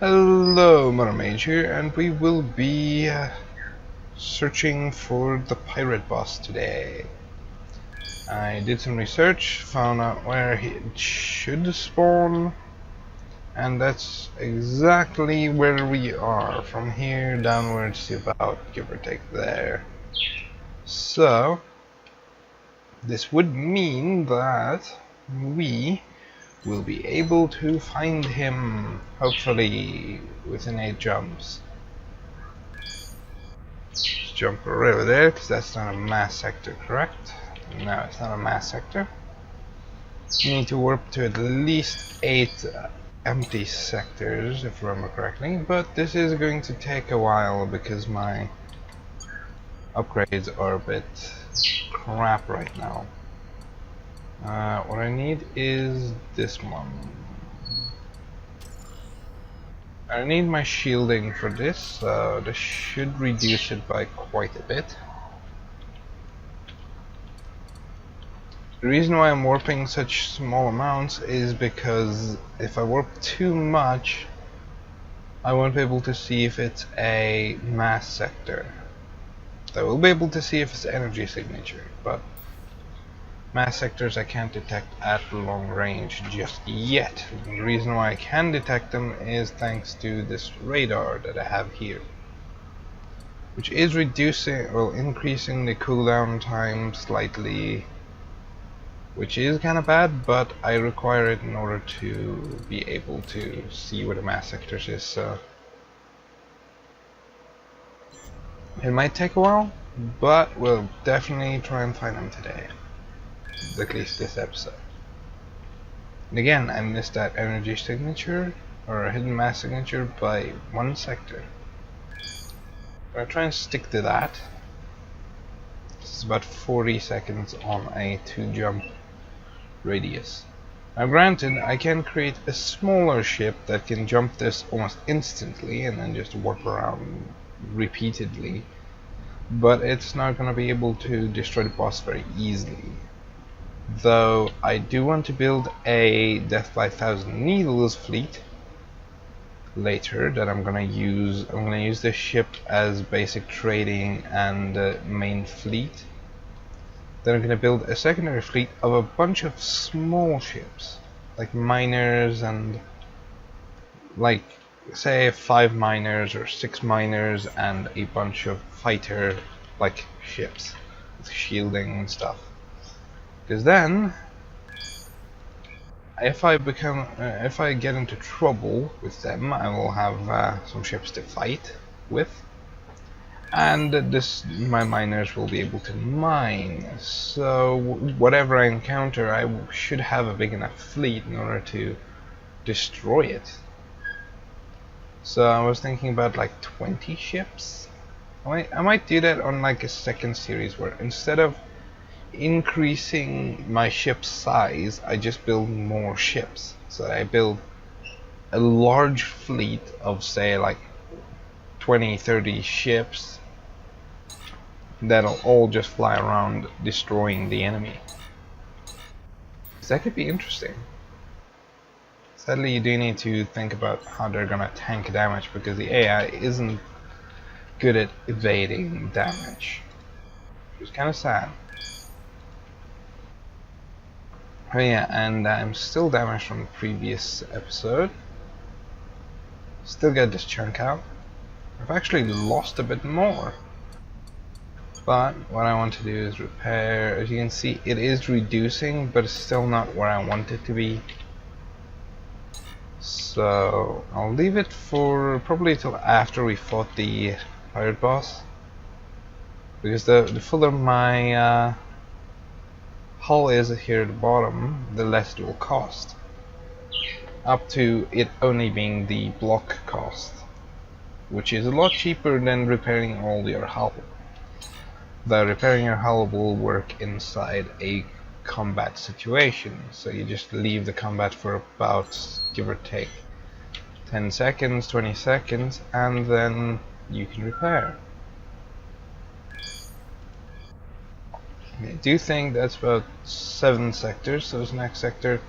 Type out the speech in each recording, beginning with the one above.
Hello, Mother Mage here, and we will be searching for the pirate boss today. I did some research, found out where he should spawn, and that's exactly where we are, from here downwards to about give or take there. So, this would mean that we will be able to find him, hopefully within 8 jumps. Let's jump right over there, because that's not a mass sector, correct? No, it's not a mass sector. You need to warp to at least 8 empty sectors, if I remember correctly, but this is going to take a while because my upgrades are a bit crap right now. What I need is this one. I need my shielding for this, so this should reduce it by quite a bit. The reason why I'm warping such small amounts is because if I warp too much, I won't be able to see if it's a mass sector. I will be able to see if it's energy signature, but mass sectors I can't detect at long range just yet. The reason why I can detect them is thanks to this radar that I have here, which is increasing the cooldown time slightly, which is kind of bad, but I require it in order to be able to see where the mass sectors is, so it might take a while, but we'll definitely try and find them today. At least this episode. And again, I missed that energy signature, or a hidden mass signature, by 1 sector. I'll try and stick to that. This is about 40 seconds on a 2 jump radius. Now granted, I can create a smaller ship that can jump this almost instantly and then just warp around repeatedly, but it's not going to be able to destroy the boss very easily. Though I do want to build a Death by 1,000 Needles fleet later that I'm gonna use. I'm gonna use this ship as basic trading and main fleet. Then I'm gonna build a secondary fleet of a bunch of small ships, like miners and like say 5 miners or 6 miners and a bunch of fighter like ships with shielding and stuff. Because then, if I get into trouble with them, I will have some ships to fight with, and my miners will be able to mine. So whatever I encounter, I should have a big enough fleet in order to destroy it. So I was thinking about like 20 ships. I might do that on like a second series where instead of increasing my ship's size, I just build more ships. So I build a large fleet of say like 20-30 ships that'll all just fly around destroying the enemy. So that could be interesting. Sadly, you do need to think about how they're gonna tank damage, because the AI isn't good at evading damage, which is kind of sad. Oh yeah, and I'm still damaged from the previous episode. Still get this chunk out. I've actually lost a bit more. But what I want to do is repair. As you can see, it is reducing, but it's still not where I want it to be. So I'll leave it for probably till after we fought the pirate boss. Because the fuller my hull is here at the bottom, the less it will cost, up to it only being the block cost, which is a lot cheaper than repairing all your hull. Though repairing your hull will work inside a combat situation, so you just leave the combat for about, give or take, 10 seconds, 20 seconds, and then you can repair. I do think that's about 7 sectors, so this next sector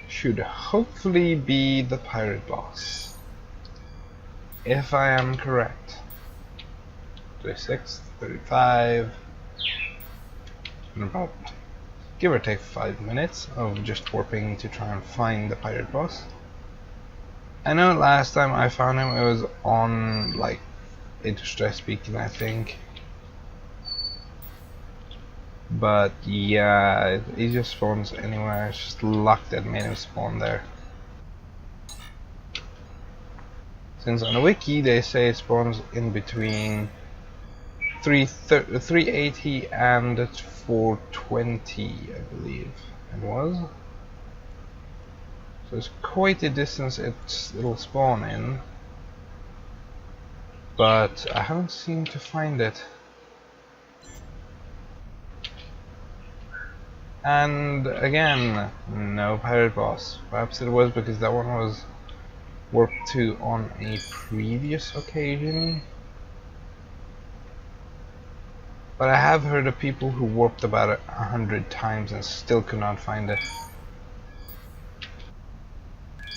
should hopefully be the pirate boss. if I am correct. 36, 35, and about give or take 5 minutes of just warping to try and find the pirate boss. I know last time I found him it was on like Interstress Beacon, I think. But yeah, he just spawns anywhere. It's just luck that made him spawn there. Since on the wiki they say it spawns in between 380 and 420, I believe it was. So it's quite a distance it'll spawn in, but I haven't seemed to find it. And again, no pirate boss. Perhaps it was because that one was warped to on a previous occasion. But I have heard of people who warped about 100 times and still could not find it.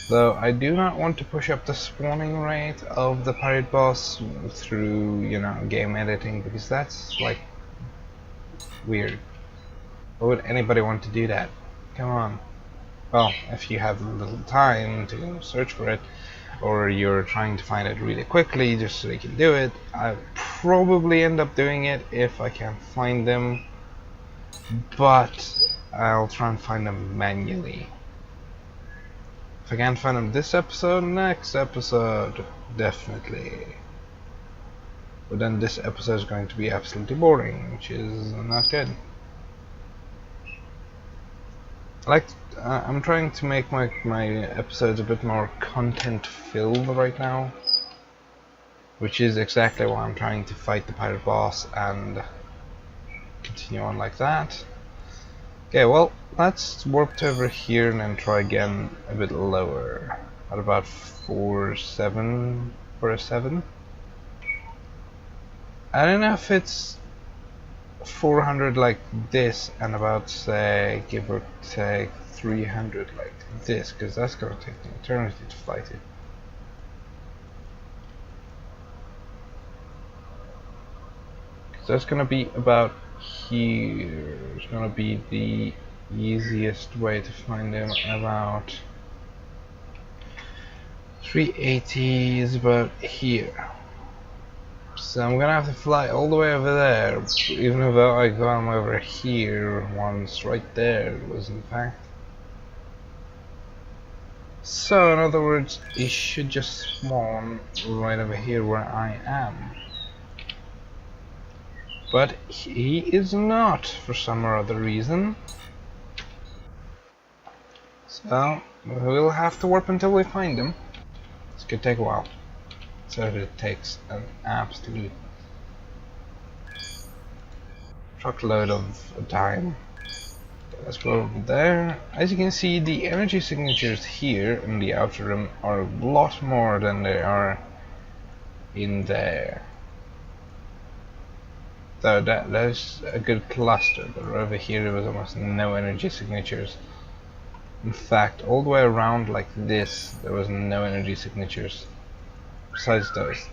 Though I do not want to push up the spawning rate of the pirate boss through, you know, game editing, because that's like weird. Why would anybody want to do that? Come on. Well, if you have a little time to search for it, or you're trying to find it really quickly just so you can do it, I'll probably end up doing it if I can find them, but I'll try and find them manually. If I can't find them this episode, next episode, definitely. But then this episode is going to be absolutely boring, which is not good. I'm trying to make my episodes a bit more content filled right now, which is exactly why I'm trying to fight the pirate boss and continue on like that. Okay, well, let's warp to over here and then try again a bit lower at about 4.7 for a 7. I don't know if it's 400 like this and about, say, give or take 300 like this, because that's gonna take an eternity to fight it. So that's gonna be about here. It's gonna be the easiest way to find them. About 380 is about here. So I'm gonna have to fly all the way over there, even though I got over here once. Right there it was, in fact. So in other words, it should just spawn right over here where I am. But he is not, for some or other reason. So we'll have to warp until we find him. This could take a while. So it takes an absolute truckload of time. Okay, let's go over there. As you can see, the energy signatures here in the outer rim are a lot more than they are in there. So that is a good cluster, but over here there was almost no energy signatures. In fact, all the way around like this, there was no energy signatures. Besides those,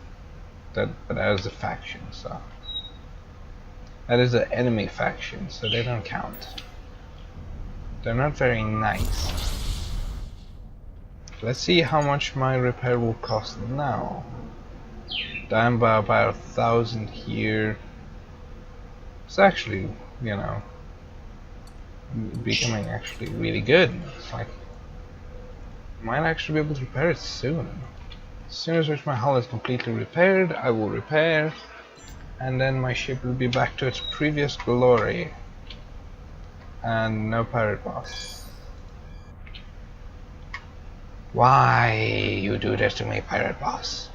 but that was a faction, so that is an enemy faction, so they don't count. They're not very nice. Let's see how much my repair will cost now. Down by about 1,000 here. It's actually, you know, becoming actually really good. It's like, I might actually be able to repair it soon. As soon as my hull is completely repaired, I will repair, and then my ship will be back to its previous glory. And no pirate boss. Why you do this to me, pirate boss?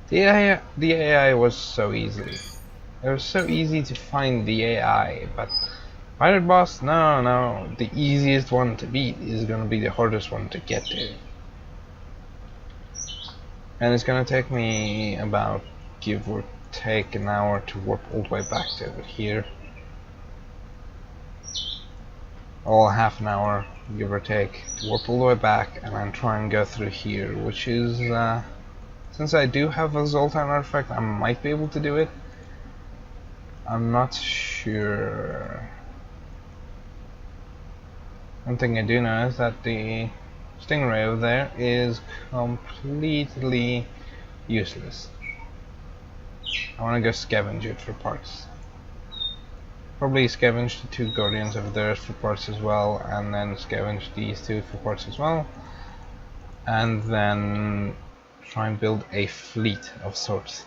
The AI was so easy. It was so easy to find the AI, but pirate boss, no. The easiest one to beat is gonna be the hardest one to get to. And it's gonna take me about, give or take, an hour to warp all the way back to over here. Or half an hour, give or take, to warp all the way back and then try and go through here, which is it's Since I do have a xsotan artifact, I might be able to do it. I'm not sure. One thing I do know is that the stingray over there is completely useless. I want to go scavenge it for parts. Probably scavenge the 2 guardians over there for parts as well, and then scavenge these 2 for parts as well, and then try and build a fleet of sorts.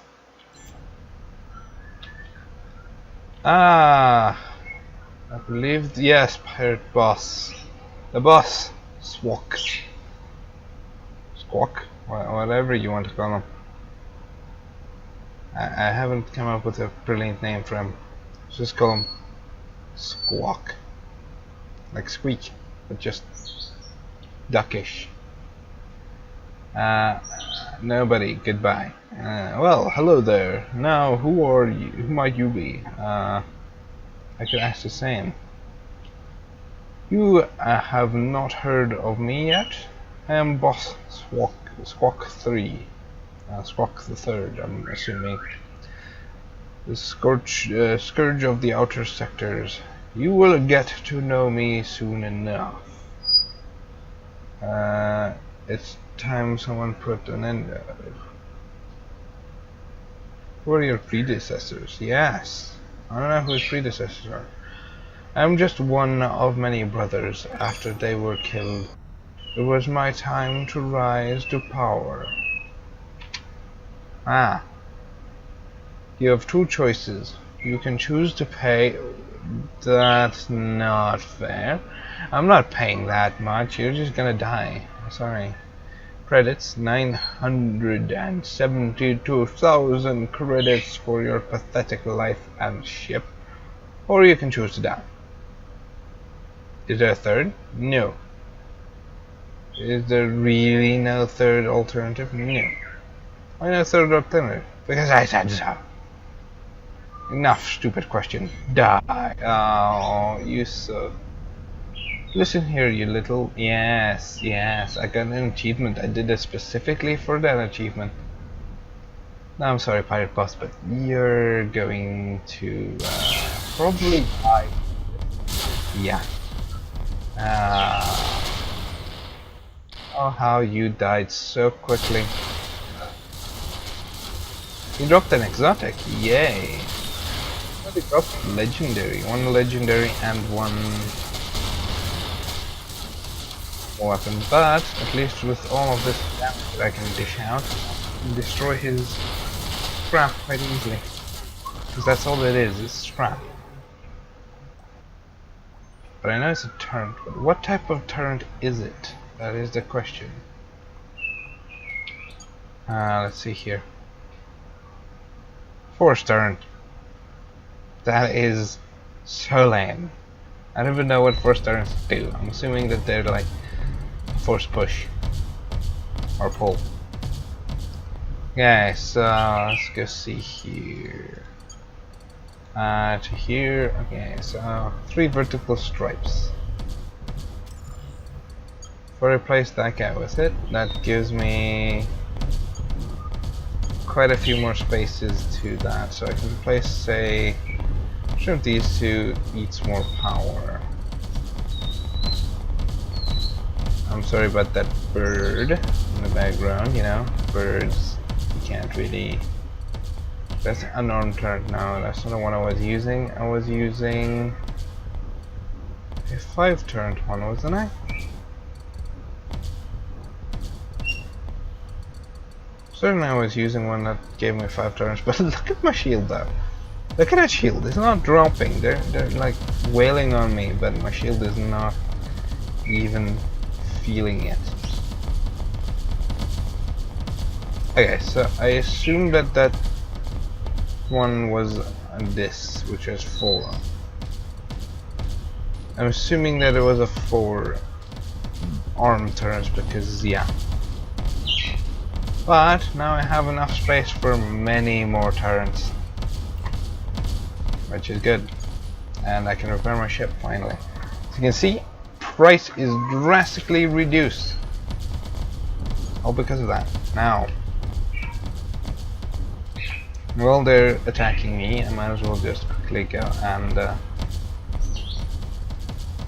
I believe, yes, pirate boss. The boss, Squawk, whatever you want to call him. I haven't come up with a brilliant name for him. Let's just call him Squawk, like squeak, but just duckish. Nobody. Goodbye. Well, hello there. Now, who are you? Who might you be? I could ask the same. You have not heard of me yet? I am Boss Squawk 3. Squawk the Third, I'm assuming. The Scourge of the Outer Sectors. You will get to know me soon enough. It's time someone put an end. Who are your predecessors? Yes. I don't know who his predecessors are. I'm just one of many brothers. After they were killed, it was my time to rise to power. You have 2 choices. You can choose to pay. That's not fair. I'm not paying that much. You're just gonna die. Sorry. Credits, 972,000 credits for your pathetic life and ship. Or you can choose to die. Is there a third? No. Is there really no third alternative? No. Why no third alternative? Because I said so. Enough stupid question. Die. Oh, you suck. Listen here, you little... Yes, I got an achievement. I did it specifically for that achievement. No, I'm sorry, Pirate Boss, but you're going to probably die. Yeah. Oh, how you died so quickly. You dropped an exotic. Yay. What did you drop? Legendary. 1 legendary and 1... weapon, but at least with all of this damage that I can dish out, and destroy his scrap quite easily. Because that's all it is scrap. But I know it's a turret, but what type of turret is it? That is the question. Let's see here. Force turret. That is so lame. I don't even know what force turrets do. I'm assuming that they're like force push or pull. Okay, so let's go see here. To here. Okay, so 3 vertical stripes. If I replace that guy with it, that gives me quite a few more spaces to that. So I can replace, say, which of these 2 eats more power? I'm sorry about that bird in the background, you know, birds, you can't really... That's an unarmed turret now, that's not the one I was using. I was using a 5 turret one, wasn't I? Certainly I was using one that gave me 5 turrets, but look at my shield though. Look at that shield, it's not dropping, they're like wailing on me, but my shield is not even feeling it. Okay, so I assume that that one was this, which has 4. I'm assuming that it was a 4 armed turrets because, yeah. But now I have enough space for many more turrets, which is good, and I can repair my ship finally. As you can see, price is drastically reduced, all because of that. Now Well, they're attacking me. I might as well just quickly go and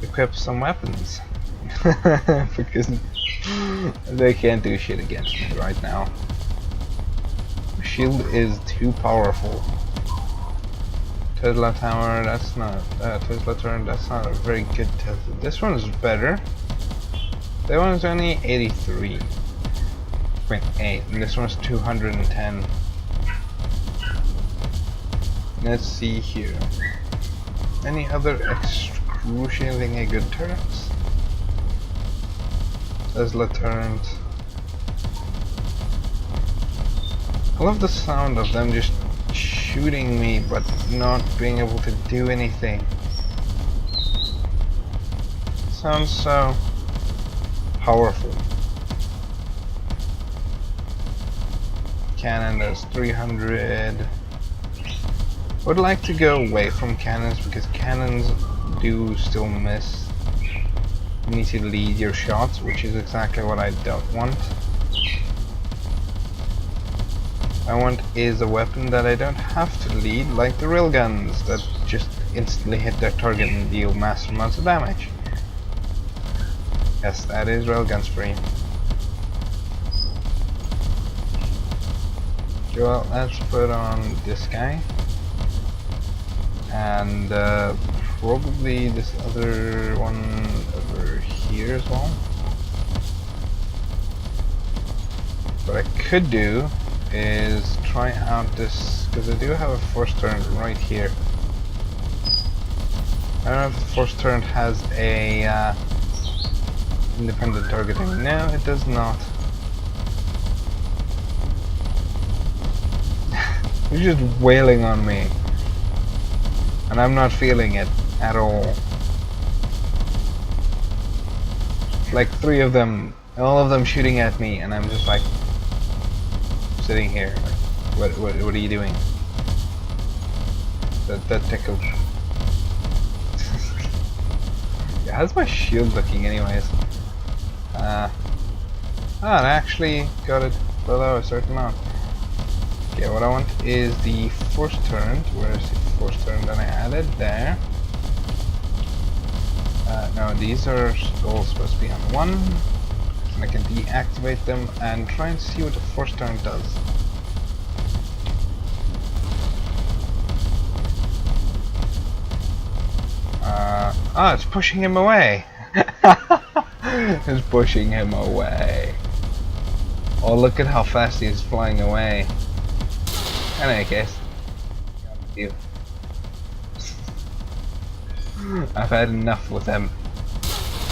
equip some weapons. Because they can't do shit against me right now. Shield is too powerful. Tesla Tower, that's not Tesla Turn, that's not a very good Tesla. This one is better. That one's only 83.8 and this one's 210. Let's see here. Any other excruciatingly good turrets? Tesla turret. I love the sound of them just shooting me but not being able to do anything. Sounds so powerful. Cannon does 300. Would like to go away from cannons because cannons do still miss. You need to lead your shots, which is exactly what I don't want. I want is a weapon that I don't have to lead, like the railguns that just instantly hit their target and deal massive amounts of damage. Yes, that is railguns for you. Well, let's put on this guy. And probably this other one over here as well. What I could do is try out this, because I do have a force turret right here. I don't know if the force turret has a independent targeting. No, it does not. You're just wailing on me. And I'm not feeling it at all. Like 3 of them, all of them shooting at me, and I'm just like sitting here. Like, what are you doing? That tickled. Yeah, how's my shield looking, anyways? I actually got it below a certain amount. Okay, what I want is the force turret. Where is the force turret that I added? There. No, these are all supposed to be on 1. And I can deactivate them and try and see what the force turret does. It's pushing him away. It's pushing him away. Oh, look at how fast he is flying away. In any case, I've had enough with them.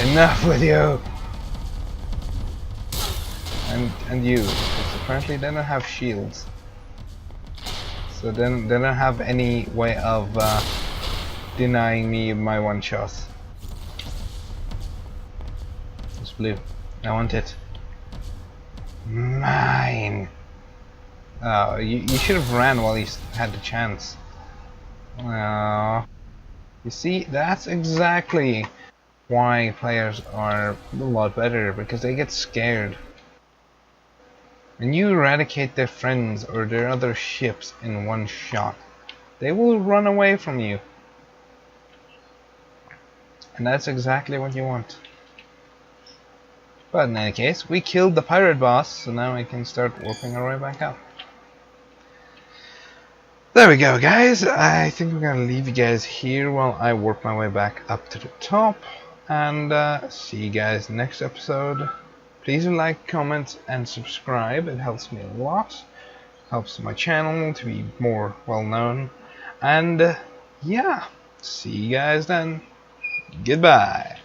Enough with you! And you, because apparently they don't have shields. So then they don't have any way of denying me my one shot. It's blue. I want it. Mine! Oh, you should have ran while you had the chance. Oh. You see, that's exactly why players are a lot better, because they get scared. When you eradicate their friends or their other ships in one shot, they will run away from you. And that's exactly what you want. But in any case, we killed the pirate boss, so now we can start warping our way back up. There we go, guys. I think we're gonna leave you guys here while I work my way back up to the top. And see you guys next episode. Please like, comment, and subscribe. It helps me a lot. Helps my channel to be more well known. And yeah, see you guys then. Goodbye.